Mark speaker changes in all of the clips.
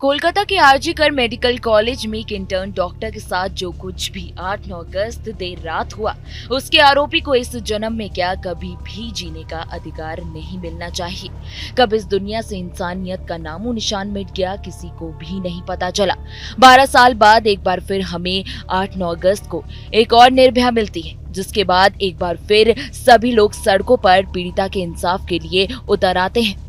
Speaker 1: कोलकाता के RG Kar medical college में एक इंटर्न डॉक्टर के साथ जो कुछ भी 8-9 अगस्त देर रात हुआ, उसके आरोपी को इस जन्म में क्या कभी भी जीने का अधिकार नहीं मिलना चाहिए। कब इस दुनिया से इंसानियत का नामो निशान मिट गया, किसी को भी नहीं पता चला। 12 साल बाद एक बार फिर हमें 8-9 अगस्त को एक और निर्भया मिलती है, जिसके बाद एक बार फिर सभी लोग सड़कों पर पीड़िता के इंसाफ के लिए उतर आते हैं।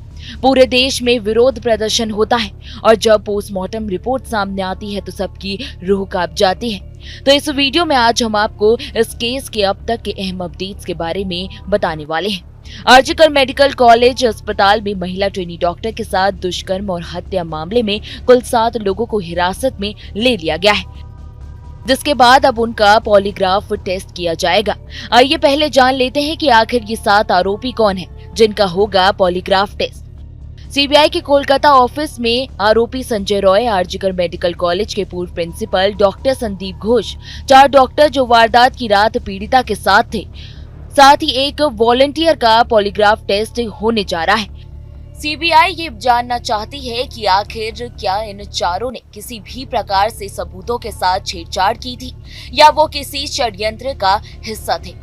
Speaker 1: पूरे देश में विरोध प्रदर्शन होता है और जब पोस्टमार्टम रिपोर्ट सामने आती है तो सबकी रूह कांप जाती है। तो इस वीडियो में आज हम आपको इस केस के अब तक के अहम अपडेट्स के बारे में बताने वाले हैं। आरजीकर मेडिकल कॉलेज अस्पताल में महिला ट्रेनी डॉक्टर के साथ दुष्कर्म और हत्या मामले में कुल 7 लोगों को हिरासत में ले लिया गया है, जिसके बाद अब उनका पॉलीग्राफ टेस्ट किया जाएगा। आइए पहले जान लेते हैं कि आखिर ये 7 आरोपी कौन हैं, जिनका होगा पॉलीग्राफ टेस्ट। सीबीआई के कोलकाता ऑफिस में आरोपी संजय रॉय, आरजीकर मेडिकल कॉलेज के पूर्व principal doctor Sandeep Ghosh, 4 doctor जो वारदात की रात पीड़िता के साथ थे, साथ ही एक वॉलंटियर का पॉलीग्राफ टेस्ट होने जा रहा है। सीबीआई ये जानना चाहती है कि आखिर क्या इन चारों ने किसी भी प्रकार से सबूतों के साथ छेड़छाड़ की थी या वो किसी षड्यंत्र का हिस्सा थे।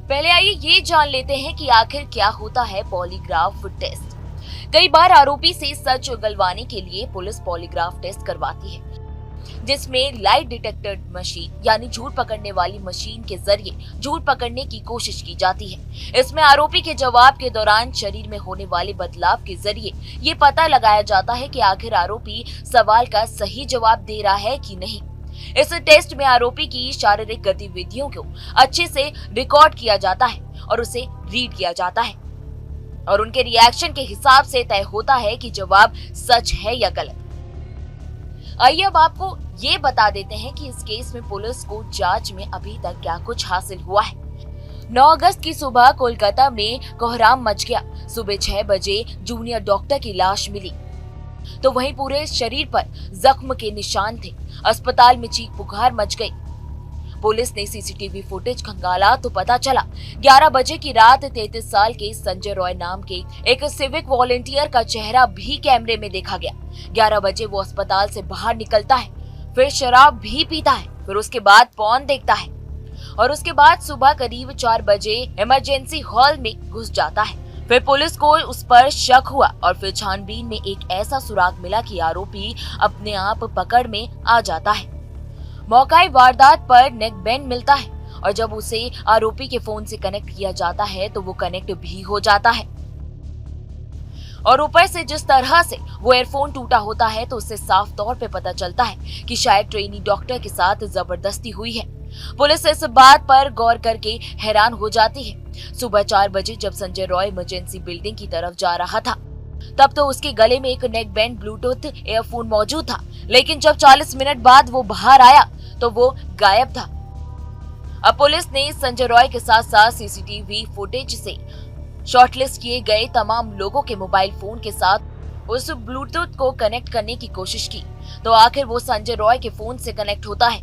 Speaker 1: पहले आइए ये जान लेते हैं कि आखिर क्या होता है पॉलीग्राफ टेस्ट। कई बार आरोपी से सच उगलवाने के लिए पुलिस पॉलीग्राफ टेस्ट करवाती है, जिसमें लाइट डिटेक्टर मशीन यानी झूठ पकड़ने वाली मशीन के जरिए झूठ पकड़ने की कोशिश की जाती है। इसमें आरोपी के जवाब के दौरान शरीर में होने वाले बदलाव के जरिए ये पता लगाया जाता है कि आखिर आरोपी सवाल का सही जवाब दे रहा है कि नहीं। इस टेस्ट में आरोपी की शारीरिक गतिविधियों को अच्छे से रिकॉर्ड किया जाता है और उसे रीड किया जाता है और उनके रिएक्शन के हिसाब से तय होता है कि जवाब सच है या गलत। आइए अब आपको ये बता देते हैं कि इस केस में पुलिस को जांच में अभी तक क्या कुछ हासिल हुआ है। 9 अगस्त की सुबह कोलकाता में कोहराम मच गया। सुबह 6 बजे जूनियर डॉक्टर की लाश मिली, तो वहीं पूरे शरीर पर जख्म के निशान थे। अस्पताल में चीख पुकार मच गई। पुलिस ने सीसीटीवी फुटेज खंगाला तो पता चला 11 बजे की रात 33 साल के संजय रॉय नाम के एक सिविक वॉलंटियर का चेहरा भी कैमरे में देखा गया। 11 बजे वो अस्पताल से बाहर निकलता है, फिर शराब भी पीता है, फिर उसके बाद पॉर्न देखता है और उसके बाद सुबह करीब 4 बजे इमरजेंसी हॉल में घुस जाता है। फिर पुलिस को उस पर शक हुआ और फिर छानबीन में एक ऐसा सुराग मिला कि आरोपी अपने आप पकड़ में आ जाता है। मौकाई वारदात पर नेक बैंड मिलता है और जब उसे आरोपी के फोन से कनेक्ट किया जाता है तो वो कनेक्ट भी हो जाता है और ऊपर से जिस तरह से वो एयरफोन टूटा होता है तो उससे साफ तौर पे पता चलता है कि शायद ट्रेनी डॉक्टर के साथ जबरदस्ती हुई है। पुलिस इस बात पर गौर करके हैरान हो जाती है। सुबह 4 बजे जब संजय रॉय इमरजेंसी बिल्डिंग की तरफ जा रहा था, तब तो उसके गले में एक नेक बैंड ब्लूटूथ एयरफोन मौजूद था, लेकिन जब 40 मिनट बाद वो बाहर आया तो वो गायब था। अब पुलिस ने संजय रॉय के साथ साथ सीसीटीवी फुटेज से शॉर्टलिस्ट किए गए तमाम लोगों के मोबाइल फोन के साथ उस ब्लूटूथ को कनेक्ट करने की कोशिश की, तो आखिर वो संजय रॉय के फोन से कनेक्ट होता है।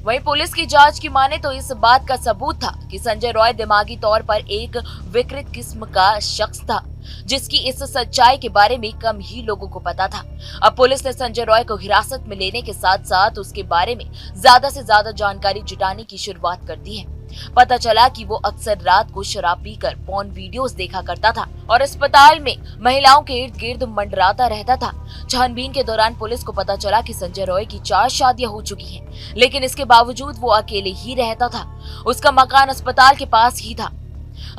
Speaker 1: वहीं पुलिस की जांच की माने तो इस बात का सबूत था कि संजय रॉय दिमागी तौर पर एक विकृत किस्म का शख्स था, जिसकी इस सच्चाई के बारे में कम ही लोगों को पता था। अब पुलिस ने संजय रॉय को हिरासत में लेने के साथ साथ उसके बारे में ज्यादा से ज्यादा जानकारी जुटाने की शुरुआत कर दी है। पता चला कि वो अक्सर रात को शराब पीकर पॉर्न वीडियोस देखा करता था और अस्पताल में महिलाओं के इर्द गिर्द मंडराता रहता था। छानबीन के दौरान पुलिस को पता चला कि संजय रॉय की 4 शादियां हो चुकी हैं, लेकिन इसके बावजूद वो अकेले ही रहता था। उसका मकान अस्पताल के पास ही था।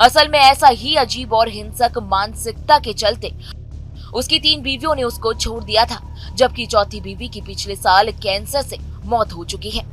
Speaker 1: असल में ऐसा ही अजीब और हिंसक मानसिकता के चलते उसकी 3 बीवियों ने उसको छोड़ दिया था, जबकि चौथी बीवी की पिछले साल कैंसर से मौत हो चुकी है।